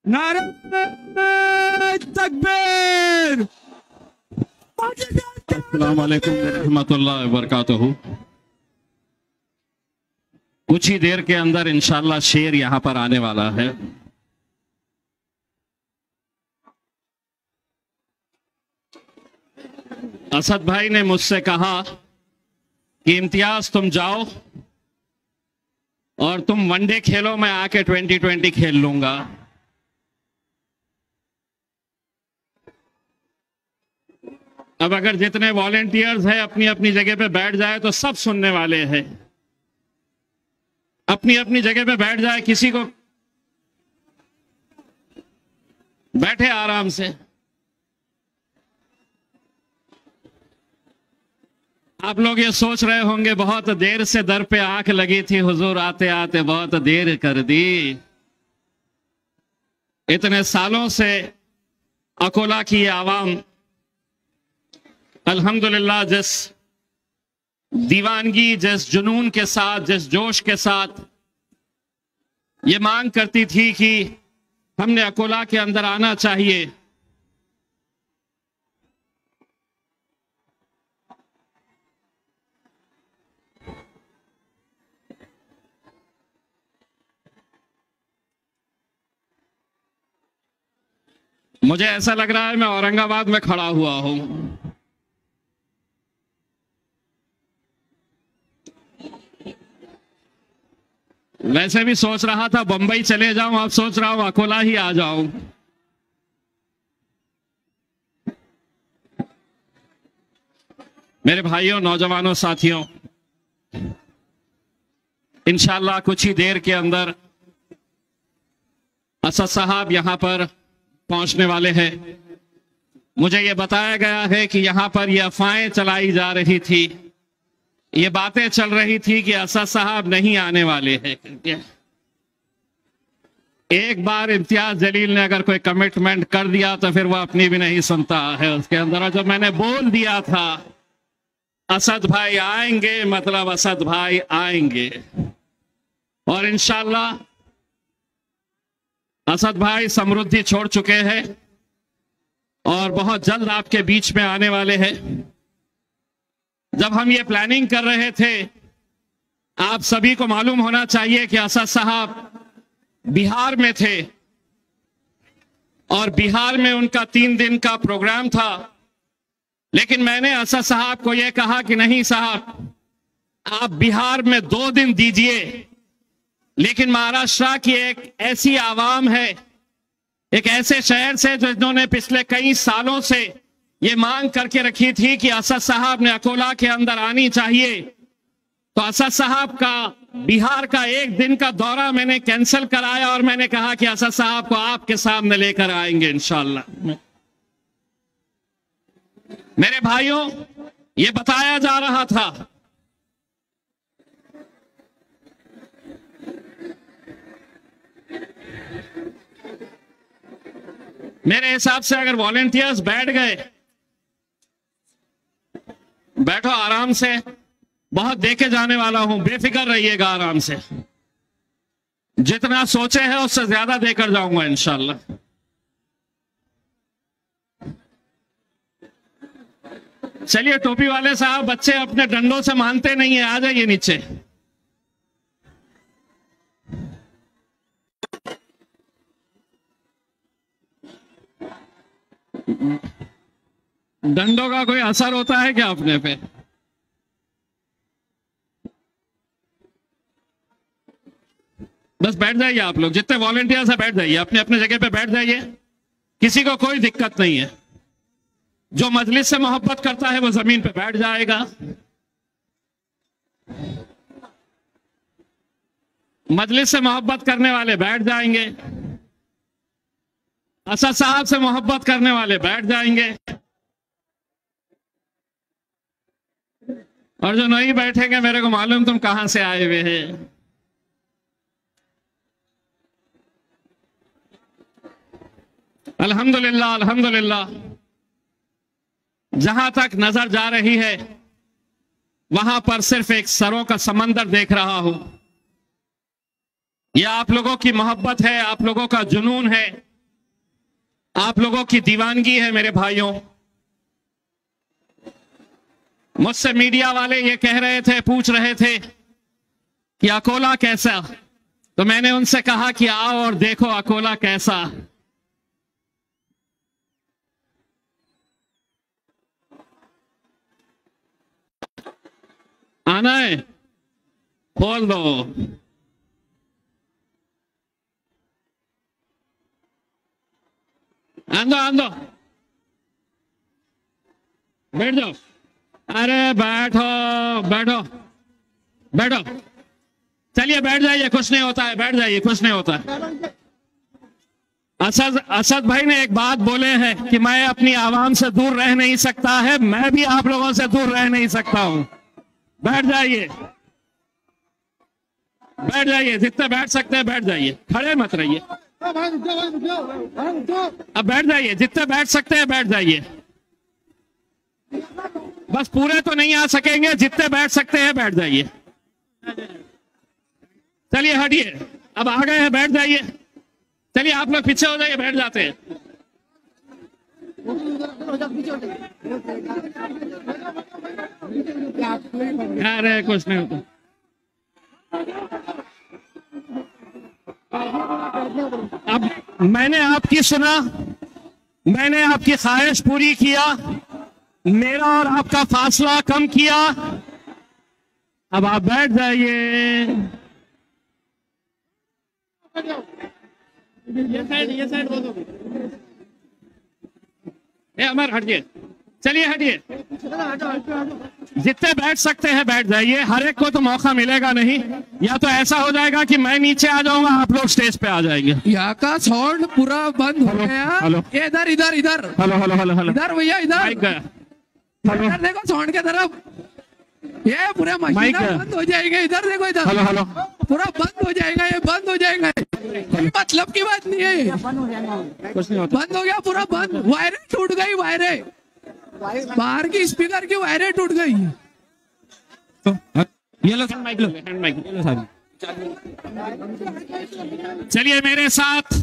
नारे तकबीर। अस्सलाम वालेकुम रहमतुल्लाहि व बरकातहू। कुछ ही देर के अंदर इंशाल्लाह शेर यहां पर आने वाला है। असद भाई ने मुझसे कहा कि इम्तियाज तुम जाओ और तुम वनडे खेलो, मैं आके 2020 खेल लूंगा। अब अगर जितने वॉलेंटियर्स हैं अपनी अपनी जगह पे बैठ जाए तो सब सुनने वाले हैं। अपनी अपनी जगह पे बैठ जाए, किसी को बैठे आराम से। आप लोग ये सोच रहे होंगे बहुत देर से दर पे आंख लगी थी, हुजूर आते आते बहुत देर कर दी। इतने सालों से अकोला की ये आवाम अल्हम्दुलिल्लाह जिस दीवानगी, जिस जुनून के साथ, जिस जोश के साथ ये मांग करती थी कि हमने अकोला के अंदर आना चाहिए, मुझे ऐसा लग रहा है मैं औरंगाबाद में खड़ा हुआ हूं। वैसे भी सोच रहा था बंबई चले जाऊं, अब सोच रहा हूं अकोला ही आ जाऊं। मेरे भाइयों, नौजवानों, साथियों, इंशाल्लाह कुछ ही देर के अंदर असद साहब यहां पर पहुंचने वाले हैं। मुझे यह बताया गया है कि यहां पर यह अफवाहें चलाई जा रही थी, ये बातें चल रही थी कि असद साहब नहीं आने वाले हैं। एक बार इम्तियाज जलील ने अगर कोई कमिटमेंट कर दिया तो फिर वह अपनी भी नहीं सुनता है उसके अंदर। और जब मैंने बोल दिया था असद भाई आएंगे, मतलब असद भाई आएंगे। और इंशाल्लाह असद भाई समृद्धि छोड़ चुके हैं और बहुत जल्द आपके बीच में आने वाले हैं। जब हम ये प्लानिंग कर रहे थे, आप सभी को मालूम होना चाहिए कि असद साहब बिहार में थे और बिहार में उनका 3 दिन का प्रोग्राम था। लेकिन मैंने असद साहब को यह कहा कि नहीं साहब, आप बिहार में 2 दिन दीजिए, लेकिन महाराष्ट्र की एक ऐसी आवाम है, एक ऐसे शहर से जिन्होंने पिछले कई सालों से ये मांग करके रखी थी कि असद साहब ने अकोला के अंदर आनी चाहिए। तो असद साहब का बिहार का 1 दिन का दौरा मैंने कैंसिल कराया और मैंने कहा कि असद साहब को आपके सामने लेकर आएंगे इंशाल्लाह। मेरे भाइयों, ये बताया जा रहा था मेरे हिसाब से अगर वॉलेंटियर्स बैठ गए, बैठो आराम से, बहुत देके जाने वाला हूं, बेफिक्र रहिएगा आराम से। जितना सोचे हैं उससे ज्यादा देकर जाऊंगा इंशाल्लाह। चलिए, टोपी वाले साहब, बच्चे अपने डंडों से मानते नहीं है, आ जाइए नीचे। डंडों का कोई असर होता है क्या अपने पे? बस बैठ जाइए आप लोग, जितने वॉलेंटियर्स हैं बैठ जाइए, अपने अपने जगह पे बैठ जाइए। किसी को कोई दिक्कत नहीं है। जो मजलिस से मोहब्बत करता है वो जमीन पे बैठ जाएगा। मजलिस से मोहब्बत करने वाले बैठ जाएंगे। असद साहब से मोहब्बत करने वाले बैठ जाएंगे। और जो नहीं बैठेंगे, मेरे को मालूम तुम कहां से आए हुए हैं। अल्हम्दुलिल्लाह, अल्हम्दुलिल्लाह। जहां तक नजर जा रही है वहां पर सिर्फ एक सरों का समंदर देख रहा हूं। यह आप लोगों की मोहब्बत है, आप लोगों का जुनून है, आप लोगों की दीवानगी है मेरे भाइयों। मुझसे मीडिया वाले ये कह रहे थे, पूछ रहे थे कि अकोला कैसा, तो मैंने उनसे कहा कि आओ और देखो अकोला कैसा। आना है, खोल दो। आंदो आंदो, बैठ जाओ। अरे बैठो बैठो बैठो, चलिए बैठ जाइए, कुछ नहीं होता है, बैठ जाइए, कुछ नहीं होता है। असद भाई ने एक बात बोले हैं कि मैं अपनी आवाम से दूर रह नहीं सकता है, मैं भी आप लोगों से दूर रह नहीं सकता हूं। बैठ जाइए, बैठ जाइए, जितने बैठ सकते हैं बैठ जाइए, खड़े मत रहिए। अब बैठ जाइए, जितने बैठ सकते हैं बैठ जाइए। बस पूरे तो नहीं आ सकेंगे, जितने बैठ सकते हैं बैठ जाइए। चलिए हटिए, अब आ गए हैं, बैठ जाइए। चलिए आप लोग पीछे हो जाइए, बैठ जाते हैं। अरे कुछ नहीं होता। अब मैंने आपकी सुना, मैंने आपकी ख्वाहिश पूरी किया, मेरा और आपका फासला कम किया। अब आप बैठ जाइए। ये साइड बोलो। अमर हटिए, चलिए हटिए। जितने बैठ सकते हैं बैठ जाइए, हर एक को तो मौका मिलेगा नहीं। या तो ऐसा हो जाएगा कि मैं नीचे आ जाऊंगा, आप लोग स्टेज पे आ जाएंगे। यहाँ का साउंड पूरा बंद हो गया। हेलो, इधर इधर इधर, हेलो हेलो हेलो हेलो, इधर भैया इधर, माइक गया। इधर देखो साउंड के तरफ, ये पूरे मशीन बंद हो जाएंगे। इधर देखो, इधर हेलो हेलो, पूरा बंद हो जाएगा, ये बंद हो जाएगा। मतलब की बात नहीं है, कुछ नहीं होता। बंद हो गया, पूरा बंद। वायरें टूट गई, वायरें बाहर की स्पीकर की वायरें टूट गई। ये लो माइक, लो हैंड माइक, लो सारी। चलिए मेरे साथ,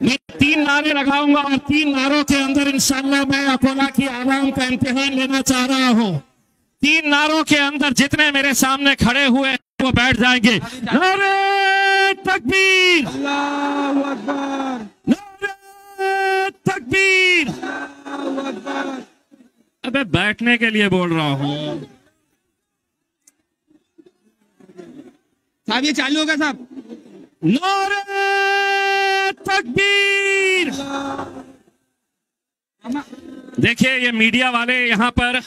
मैं 3 नारे लगाऊंगा और 3 नारों के अंदर इंशाल्लाह मैं अकोला की आवाम का इम्तिहान लेना चाह रहा हूं। 3 नारों के अंदर जितने मेरे सामने खड़े हुए वो बैठ जाएंगे। नारे तकबीर, अल्लाहू अकबर, नारे तकबीर। अबे बैठने के लिए बोल रहा हूं साहब। ये चालू होगा साहब। नारे तकबीर। देखिए ये मीडिया वाले यहाँ पर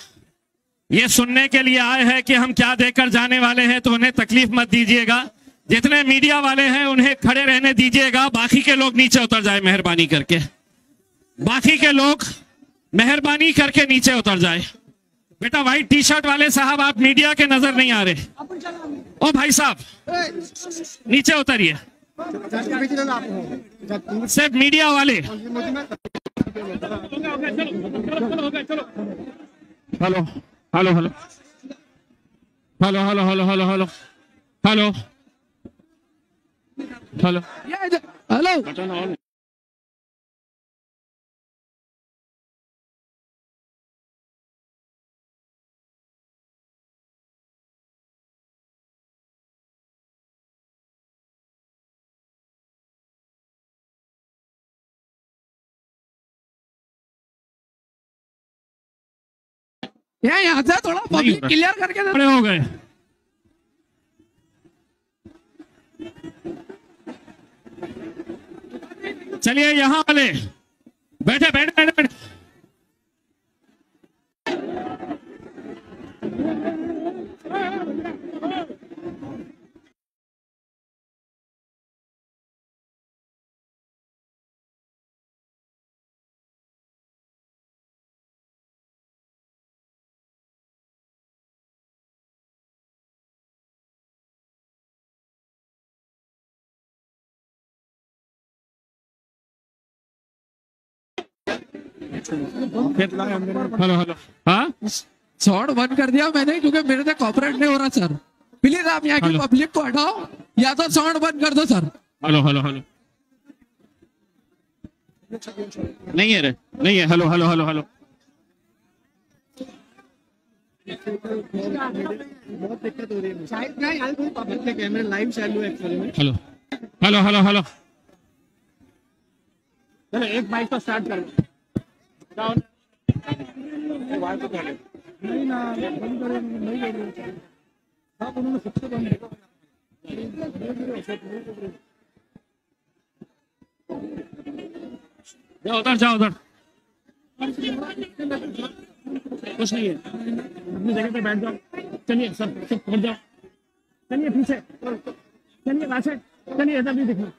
ये सुनने के लिए आए हैं कि हम क्या देकर जाने वाले हैं, तो उन्हें तकलीफ मत दीजिएगा। जितने मीडिया वाले हैं उन्हें खड़े रहने दीजिएगा, बाकी के लोग नीचे उतर जाए मेहरबानी करके। बाकी के लोग मेहरबानी करके नीचे उतर जाए। बेटा व्हाइट टी शर्ट वाले साहब, आप मीडिया के नजर नहीं आ रहे। ओ भाई साहब नीचे उतरिए, सिर्फ मीडिया वाले। Hello hello hello hello hello hello hello hello hello hello hello, यहाँ से थोड़ा पब्लिक क्लियर करके खड़े हो गए। चलिए यहाँ वाले बैठे बैठे बैठे बैठे। हेलो हेलो, हाँ साउंड बंद कर दिया मैंने क्योंकि मेरे से कॉपरेट नहीं हो रहा सर। प्लीज आप यहाँ की पब्लिक को हटाओ या तो साउंड बंद कर दो सर। हेलो हेलो हेलो, नहीं है रे, नहीं है। Hello hello hello hello. बहुत दिक्कत हो रही है शायद ना यार, कोई पब्लिक के कैमरे लाइव चालू है एक्चुअली में। Hello hello hello hello. चलो एक बाइक तो स्टार्ट कर नहीं ना, बंद करो, नहीं कर रहे आप, उन्होंने सबसे कम जाओ उधर, जाओ उधर। कुछ नहीं है, अपनी जगह पे बैठ जाओ। चलिए सब सब बैठ जाओ, चलिए पीछे, चलिए वैसे, चलिए इधर भी दिखना।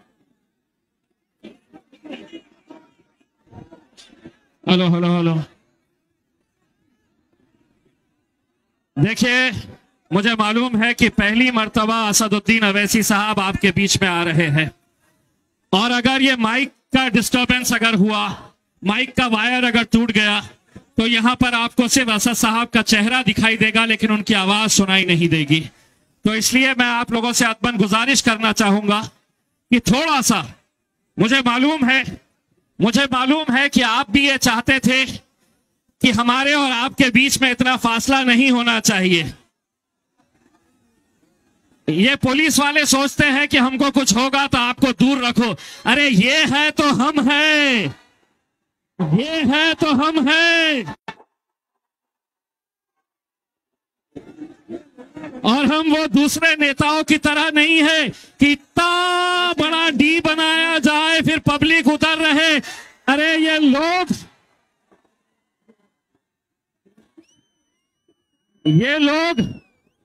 Hello hello hello. देखिए, मुझे मालूम है कि पहली मर्तबा असदुद्दीन अवैसी साहब आपके बीच में आ रहे हैं, और अगर ये माइक का डिस्टरबेंस अगर हुआ, माइक का वायर अगर टूट गया, तो यहां पर आपको सिर्फ असद साहब का चेहरा दिखाई देगा, लेकिन उनकी आवाज सुनाई नहीं देगी। तो इसलिए मैं आप लोगों से अदबन गुजारिश करना चाहूंगा कि थोड़ा सा, मुझे मालूम है कि आप भी ये चाहते थे कि हमारे और आपके बीच में इतना फासला नहीं होना चाहिए। ये पुलिस वाले सोचते हैं कि हमको कुछ होगा तो आपको दूर रखो। अरे ये है तो हम हैं, ये है तो हम हैं, और हम वो दूसरे नेताओं की तरह नहीं है कि इतना बड़ा डी बनाया जाए फिर पब्लिक उतर रहे। अरे ये लोग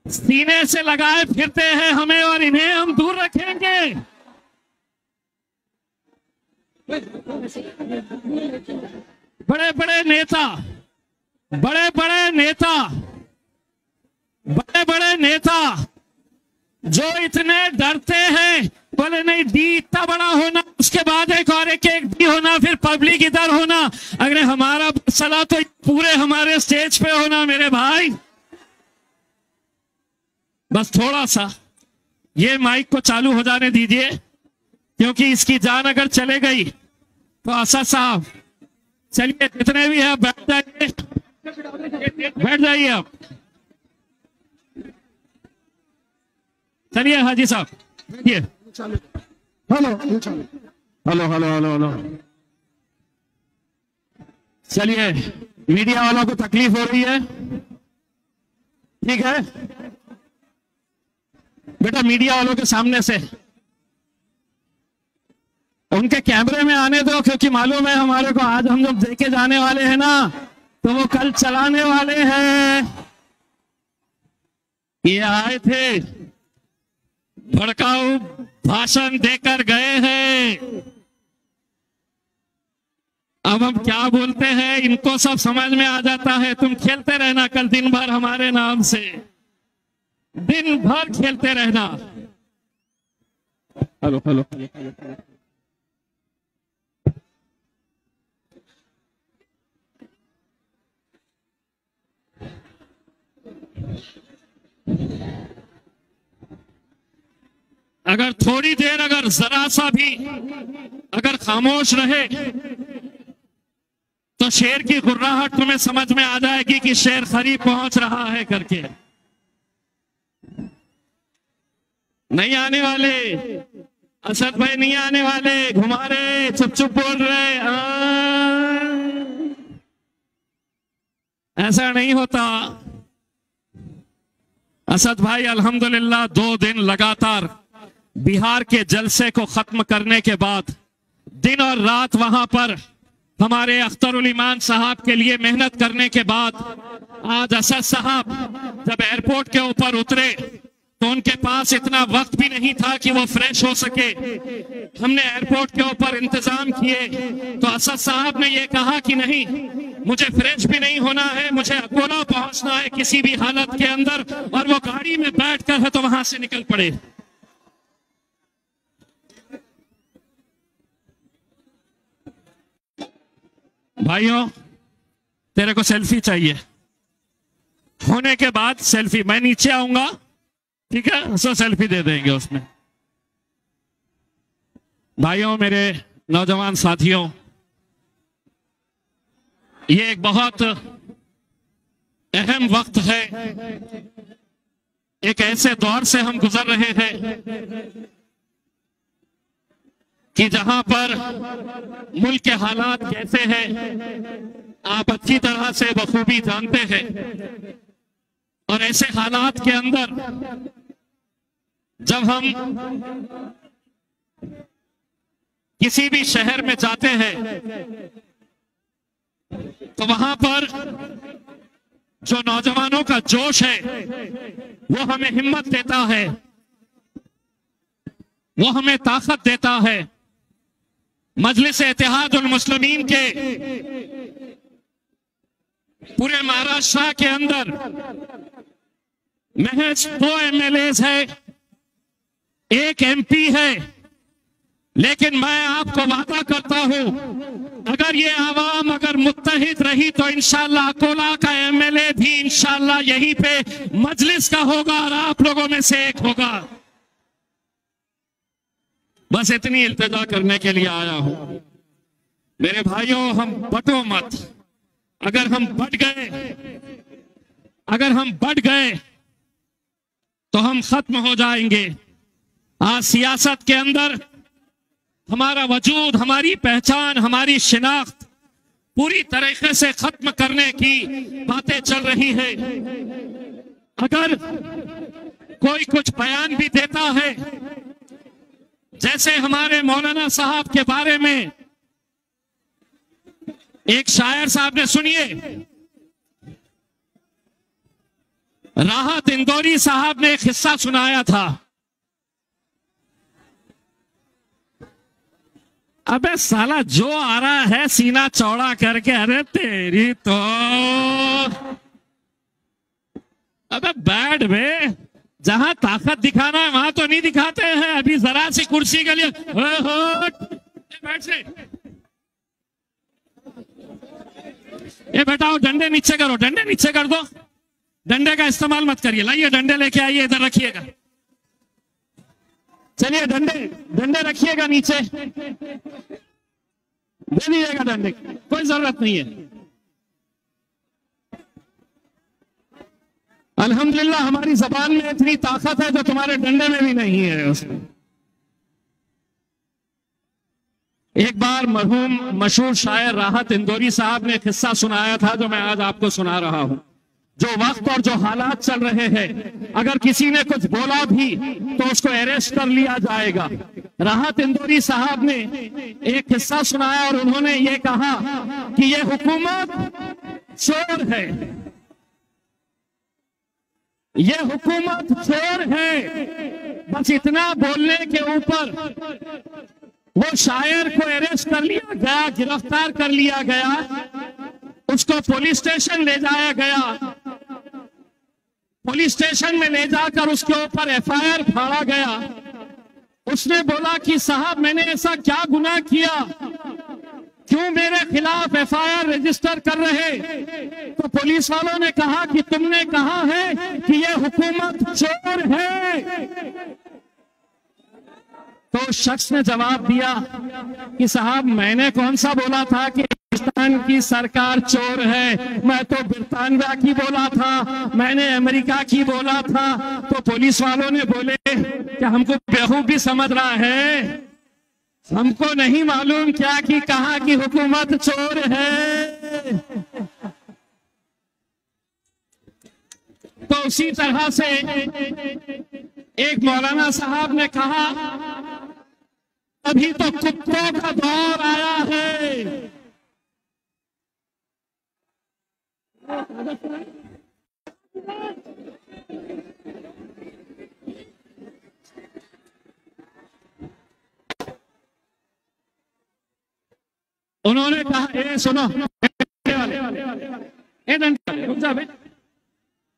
सीने से लगाए फिरते हैं हमें, और इन्हें हम दूर रखेंगे। बड़े बड़े नेता जो इतने डरते हैं, बोले नहीं डी इतना बड़ा होना, उसके बाद एक और एक डी होना, फिर पब्लिक इधर होना। अगर हमारा सलाह तो पूरे हमारे स्टेज पे होना मेरे भाई। बस थोड़ा सा ये माइक को चालू हो जाने दीजिए, क्योंकि इसकी जान अगर चले गई तो असद साहब, चलिए जितने भी हैं बैठ जाइए, बैठ जाइए आप। चलिए हाजी साहब बैठिए। Hello hello hello hello hello. चलिए, मीडिया वालों को तकलीफ हो रही है, ठीक है बेटा, मीडिया वालों के सामने से उनके कैमरे में आने दो, क्योंकि मालूम है हमारे को आज हम जब देखे जाने वाले हैं ना, तो वो कल चलाने वाले हैं। ये आए थे, भड़काऊ भाषण देकर गए हैं, अब हम क्या बोलते हैं इनको सब समझ में आ जाता है। तुम खेलते रहना कल दिन भर हमारे नाम से, दिन भर खेलते रहना। Hello hello. अगर थोड़ी देर, अगर जरा सा भी अगर खामोश रहे, तो शेर की गुर्राहट तुम्हें समझ में आ जाएगी कि शेर करीब पहुंच रहा है करके। नहीं आने वाले असद भाई, नहीं आने वाले, घुमा रहे, चुप चुप बोल रहे। ऐसा नहीं होता। असद भाई अल्हम्दुलिल्लाह 2 दिन लगातार बिहार के जलसे को खत्म करने के बाद दिन और रात वहां पर हमारे अख्तरुल ईमान साहब के लिए मेहनत करने के बाद आज असद साहब जब एयरपोर्ट के ऊपर उतरे तो उनके पास इतना वक्त भी नहीं था कि वो फ्रेश हो सके। हमने एयरपोर्ट के ऊपर इंतजाम किए तो असद साहब ने ये कहा कि नहीं, मुझे फ्रेश भी नहीं होना है, मुझे अकोला पहुंचना है किसी भी हालत के अंदर, और वो गाड़ी में बैठकर है तो वहां से निकल पड़े। भाइयों, तेरे को सेल्फी चाहिए, होने के बाद सेल्फी, मैं नीचे आऊंगा, ठीक है, सो सेल्फी दे देंगे उसमें। भाइयों, मेरे नौजवान साथियों, ये एक बहुत अहम वक्त है, एक ऐसे दौर से हम गुजर रहे हैं कि जहां पर मुल्क के हालात कैसे हैं आप अच्छी तरह से बखूबी जानते हैं। और ऐसे हालात के अंदर जब हम किसी भी शहर में जाते हैं तो वहां पर जो नौजवानों का जोश है वो हमें हिम्मत देता है, वो हमें ताकत देता है। मजलिस इत्तेहादुल मुस्लिमीन के पूरे महाराष्ट्र के अंदर महज 2 MLAs है, 1 MP है, लेकिन मैं आपको वादा करता हूं अगर ये आवाम अगर मुत्तहिद रही तो इंशाल्लाह अकोला का MLA भी इंशाल्लाह यहीं पे मजलिस का होगा और आप लोगों में से एक होगा। बस इतनी इल्तिजा करने के लिए आया हूं। मेरे भाइयों, हम बटो मत। अगर हम बढ़ गए तो हम खत्म हो जाएंगे। आज सियासत के अंदर हमारा वजूद, हमारी पहचान, हमारी शिनाख्त पूरी तरीके से खत्म करने की बातें चल रही है। अगर कोई कुछ बयान भी देता है, जैसे हमारे मौलाना साहब के बारे में एक शायर साहब ने, सुनिए, राहत इंदौरी साहब ने एक किस्सा सुनाया था। अबे साला जो आ रहा है सीना चौड़ा करके, अरे तेरी तो अबे बैठ बे, जहां ताकत दिखाना है वहां तो नहीं दिखाते हैं। अभी जरा सी कुर्सी के लिए बैठ से ये बैठाओ, डंडे नीचे करो, डंडे नीचे कर दो, डंडे का इस्तेमाल मत करिए। लाइए डंडे लेके आइए, इधर रखिएगा। चलिए डंडे रखिएगा नीचे, दे दीजिएगा डंडे, कोई जरूरत नहीं है। अल्हम्दुलिल्लाह हमारी जबान में इतनी ताकत है जो तुम्हारे डंडे में भी नहीं है। उसमें एक बार मरहूम मशहूर शायर राहत इंदौरी साहब ने किस्सा सुनाया था जो मैं आज आपको सुना रहा हूं। जो वक्त और जो हालात चल रहे हैं, अगर किसी ने कुछ बोला भी तो उसको अरेस्ट कर लिया जाएगा। राहत इंदौरी साहब ने एक किस्सा सुनाया और उन्होंने ये कहा कि ये हुकूमत चोर है, ये हुकूमत चोर है। बस इतना बोलने के ऊपर वो शायर को अरेस्ट कर लिया गया, गिरफ्तार कर लिया गया, उसको पुलिस स्टेशन ले जाया गया। पुलिस स्टेशन में ले जाकर उसके ऊपर FIR फाड़ा गया। उसने बोला कि साहब मैंने ऐसा क्या गुनाह किया, क्यों मेरे खिलाफ FIR रजिस्टर कर रहे? तो पुलिस वालों ने कहा कि तुमने कहा है कि ये हुकूमत चोर है। तो उस शख्स ने जवाब दिया कि साहब मैंने कौन सा बोला था कि पाकिस्तान की सरकार चोर है? मैं तो बरतानिया की बोला था, मैंने अमेरिका की बोला था। तो पुलिस वालों ने बोले कि हमको बेवकूफ भी समझ रहा है, हमको नहीं मालूम क्या कि कहा कि हुकूमत चोर है। तो उसी तरह से एक मौलाना साहब ने कहा अभी तो कुत्तों का दौर आया है। उन्होंने कहा ए सुनो, ए डंडे रुक जा बे,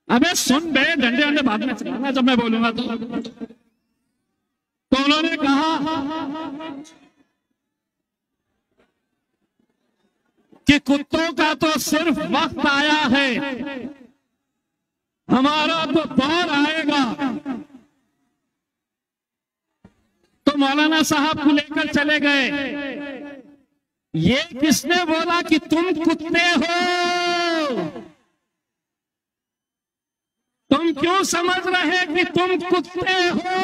अबे सुन बे, डंडे वंडे बाद में चलाना जब मैं बोलूंगा तो उन्होंने कहा कि कुत्तों का तो सिर्फ वक्त आया है, हमारा तो दौर आएगा। तो मौलाना साहब को लेकर चले गए। ये किसने बोला कि तुम कुत्ते हो? तुम क्यों समझ रहे कि तुम कुत्ते हो?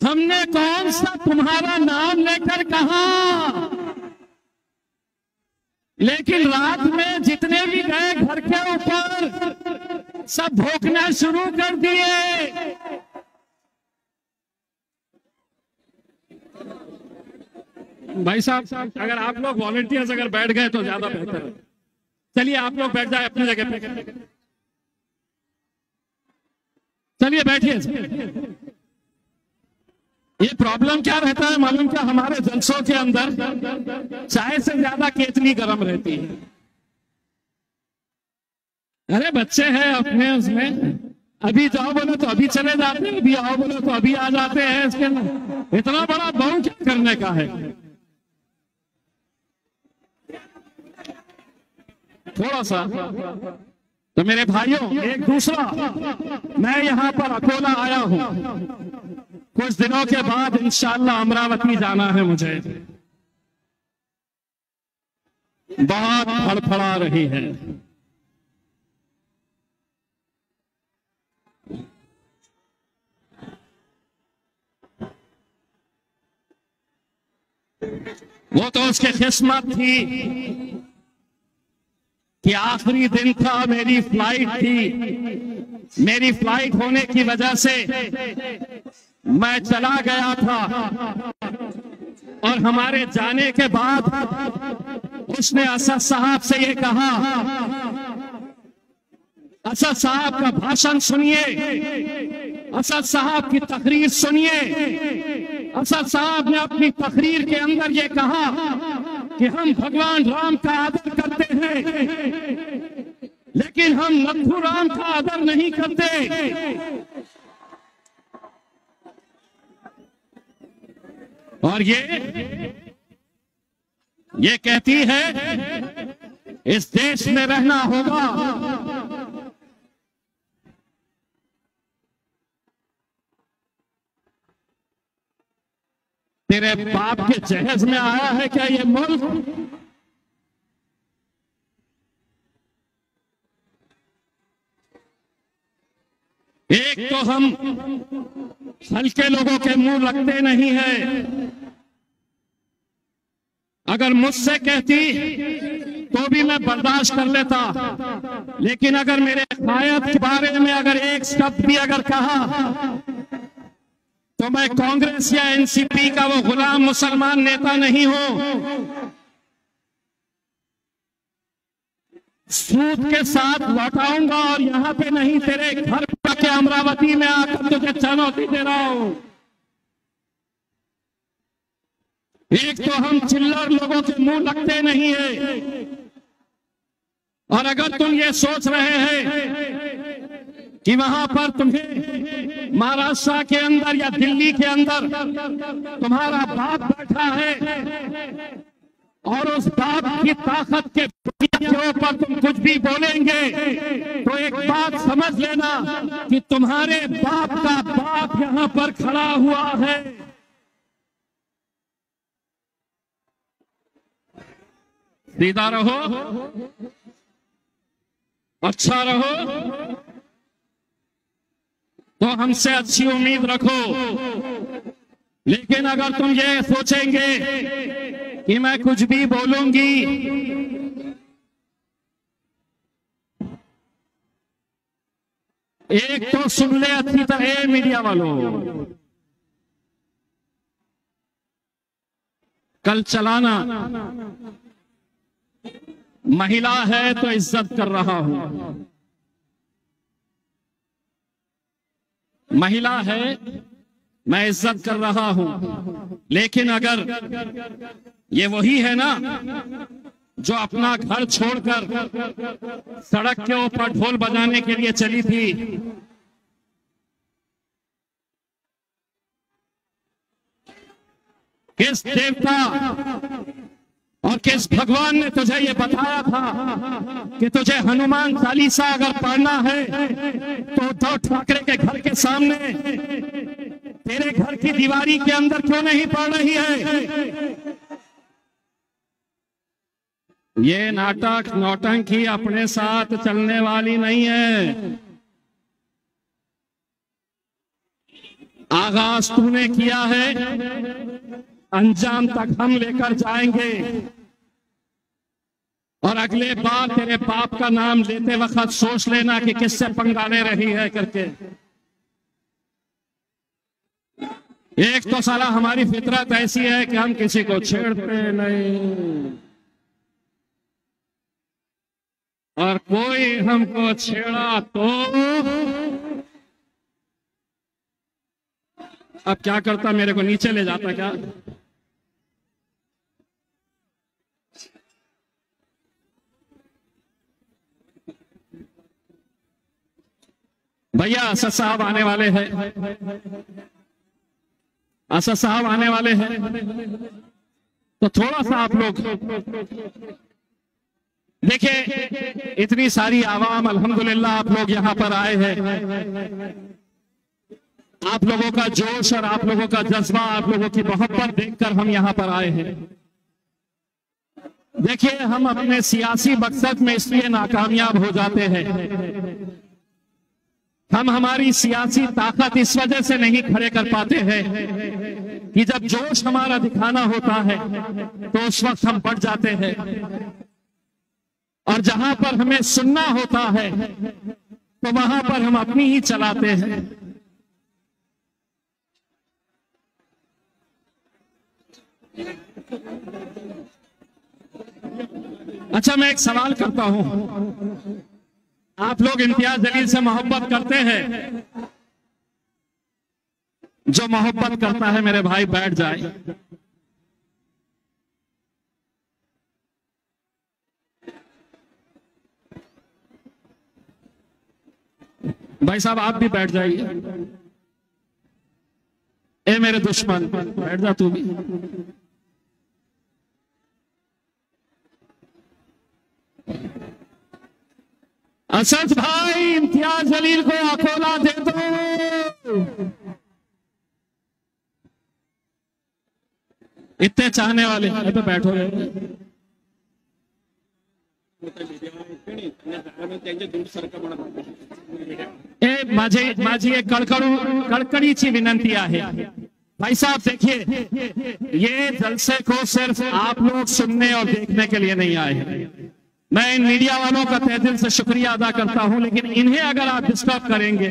हमने कौन सा तुम्हारा नाम लेकर कहा? लेकिन रात में जितने भी गए घर के ऊपर सब भौंकना शुरू कर दिए। भाई साहब, अगर आप लोग वॉलंटियर्स अगर बैठ गए तो ज्यादा बेहतर है। चलिए आप लोग बैठ जाए अपनी जगह पे। चलिए बैठिए। ये प्रॉब्लम क्या रहता है मालूम क्या? हमारे जलसों के अंदर चाय से ज्यादा केतली गर्म रहती है। अरे बच्चे हैं अपने, उसमें अभी जाओ बोलो तो अभी चले जाते हैं, अभी आओ बोलो तो अभी आ जाते हैं। इसके अंदर इतना बड़ा बम क्या करने का है? थोड़ा सा तो मेरे भाइयों, एक दूसरा, मैं यहाँ पर अकोला आया हूँ। कुछ दिनों के बाद इंशाअल्लाह अमरावती जाना है मुझे। बहुत फड़फड़ा रही है। वो तो उसकी किस्मत थी कि आखिरी दिन था, मेरी फ्लाइट थी। मेरी फ्लाइट होने की वजह से मैं चला गया था और हमारे जाने के बाद उसने असद साहब से ये कहा, असद साहब का भाषण सुनिए, असद साहब की तकरीर सुनिए। असद साहब ने अपनी तकरीर के अंदर ये कहा कि हम भगवान राम का आदर करते हैं, लेकिन हम नथु राम का आदर नहीं करते। और ये कहती है इस देश में रहना होगा। तेरे बाप के जहेज में आया है क्या ये मुल्क? एक तो हम हल्के लोगों के मुंह लगते नहीं है। अगर मुझसे कहती तो भी मैं बर्दाश्त कर लेता, लेकिन अगर मेरे कायद के बारे में अगर एक शब्द भी अगर कहा तो मैं कांग्रेस या एनसीपी का वो गुलाम मुसलमान नेता नहीं हूं। सूद के साथ लौटाऊंगा और यहां पे नहीं, तेरे घर के अमरावती में आकर तुझे चुनौती दे रहा हूं। एक तो हम चिल्लर लोगों के मुंह लगते नहीं है, और अगर तुम ये सोच रहे हैं कि वहां पर तुम्हें महाराष्ट्र के अंदर या दिल्ली के अंदर तुम्हारा बाप बैठा है और उस बाप की ताकत के ऊपर तुम कुछ भी बोलेंगे, तो एक बात समझ लेना कि तुम्हारे बाप का बाप यहां पर खड़ा हुआ है। सीधा रहो, अच्छा रहो, तो हमसे अच्छी उम्मीद रखो। लेकिन अगर तुम ये सोचेंगे कि मैं कुछ भी बोलूंगी, एक तो सुन ले अच्छी तरह मीडिया वालों, कल चलाना, महिला है तो इज्जत कर रहा हूं, महिला है मैं इज्जत कर रहा हूं। लेकिन अगर ये वही है ना जो अपना घर छोड़कर सड़क के ऊपर ढोल बजाने के लिए चली थी, किस देवता और किस भगवान ने तुझे ये बताया था कि तुझे हनुमान चालीसा अगर पढ़ना है तो उद्धव ठाकरे के घर के सामने तेरे घर की दीवारी के अंदर क्यों नहीं पढ़ रही है? ये नाटक नौटंकी अपने साथ चलने वाली नहीं है। आगाज तूने किया है, अंजाम तक हम लेकर जाएंगे। और अगले बार तेरे बाप का नाम लेते वक्त सोच लेना कि किससे पंगा ले रही है करके। एक तो साला हमारी फितरत ऐसी है कि हम किसी को छेड़ते नहीं, और कोई हमको छेड़ा तो अब क्या करता, मेरे को नीचे ले जाता क्या? भैया असद साहब आने वाले हैं, असद साहब आने वाले हैं, तो थोड़ा सा आप लोग देखिए, इतनी सारी आवाम अल्हम्दुलिल्लाह आप लोग यहां पर आए हैं। आप लोगों का जोश और आप लोगों का जज्बा, आप लोगों की मोहब्बत देखकर हम यहां पर आए हैं। देखिए, हम अपने सियासी मकसद में इसलिए नाकामयाब हो जाते हैं, हम हमारी सियासी ताकत इस वजह से नहीं खड़े कर पाते हैं कि जब जोश हमारा दिखाना होता है तो उस वक्त हम बढ़ जाते हैं, और जहां पर हमें सुनना होता है तो वहां पर हम अपनी ही चलाते हैं। अच्छा, मैं एक सवाल करता हूं, आप लोग इम्तियाज जलील से मोहब्बत करते हैं? जो मोहब्बत करता है मेरे भाई बैठ जाए। भाई साहब आप भी बैठ जाइए। ए मेरे दुश्मन, बैठ जा तू भी। असद भाई, इम्तियाज जलील को अकोला दे दो। इतने चाहने वाले पे बैठो। माझी एक कड़कड़ीची विनंती आहे। भाई साहब देखिए, ये जलसे को सिर्फ आप लोग सुनने और देखने के लिए नहीं आए हैं। मैं इन मीडिया वालों का तहे दिल से शुक्रिया अदा करता हूं, लेकिन इन्हें अगर आप डिस्टर्ब करेंगे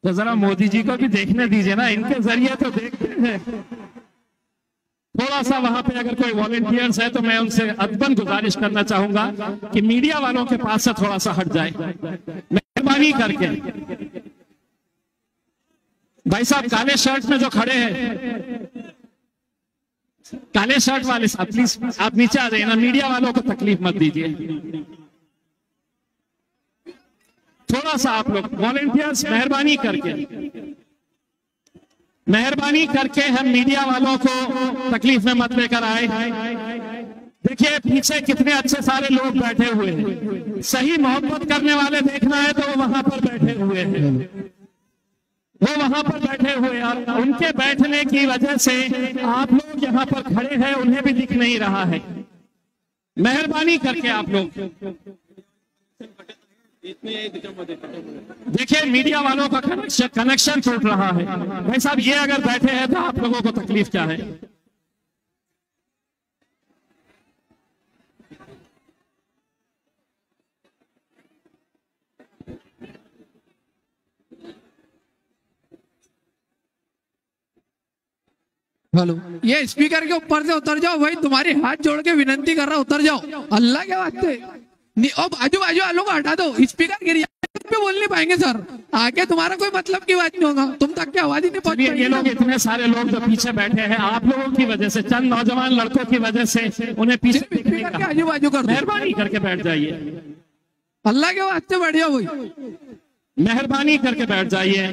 तो जरा मोदी जी को भी देखने दीजिए ना, इनके जरिए तो देखते हैं। थोड़ा सा वहां पे अगर कोई वॉलंटियर्स है तो मैं उनसे अदबन गुजारिश करना चाहूंगा कि मीडिया वालों के पास से थोड़ा सा हट जाए, मेहरबानी करके। भाई साहब काले शर्ट में जो खड़े हैं, काले शर्ट वाले साहब प्लीज आप नीचे आ जाइए ना, मीडिया वालों को तकलीफ मत दीजिए। थोड़ा सा आप लोग वॉलंटियर्स मेहरबानी करके हम मीडिया वालों को तकलीफ में मत लेकर आए। देखिए पीछे कितने अच्छे सारे लोग बैठे हुए हैं, सही मोहब्बत करने वाले देखना है तो वो वहां पर बैठे हुए हैं, वो वहां पर बैठे हुए, और उनके बैठने की वजह से आप लोग यहाँ पर खड़े हैं, उन्हें भी दिख नहीं रहा है। मेहरबानी करके आप लोग देखिए, मीडिया वालों का कनेक्शन टूट रहा है। भाई साहब ये अगर बैठे हैं तो आप लोगों को तकलीफ क्या है? हेलो, ये स्पीकर के ऊपर से उतर जाओ भाई, तुम्हारी हाथ जोड़ के विनंती कर रहा, उतर जाओ। अल्लाह के वास्ते अब आजू बाजू वालों को हटा दो, स्पीकर गिर पे बोल नहीं पाएंगे सर, आगे तुम्हारा कोई मतलब की बात नहीं होगा, तुम तक की आवाज ही नहीं पहुंच। ये लोग इतने सारे लोग जो पीछे बैठे हैं, आप लोगों की वजह से, चंद नौजवान लड़कों की वजह से उन्हें पीछे आजू बाजू कर, मेहरबानी करके बैठ जाइए। अल्लाह के वास्ते बैठ जाओ भाई, मेहरबानी करके बैठ जाइए।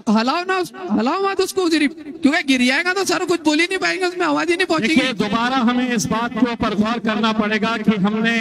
हलाओ ना, हलाओ मत उसको सिर्फ, क्योंकि गिर जाएगा तो सर कुछ बोल ही नहीं पाएंगे, उसमें आवाज ही नहीं पहुंचेगी। दोबारा हमें इस बात के ऊपर गौर करना पड़ेगा कि हमने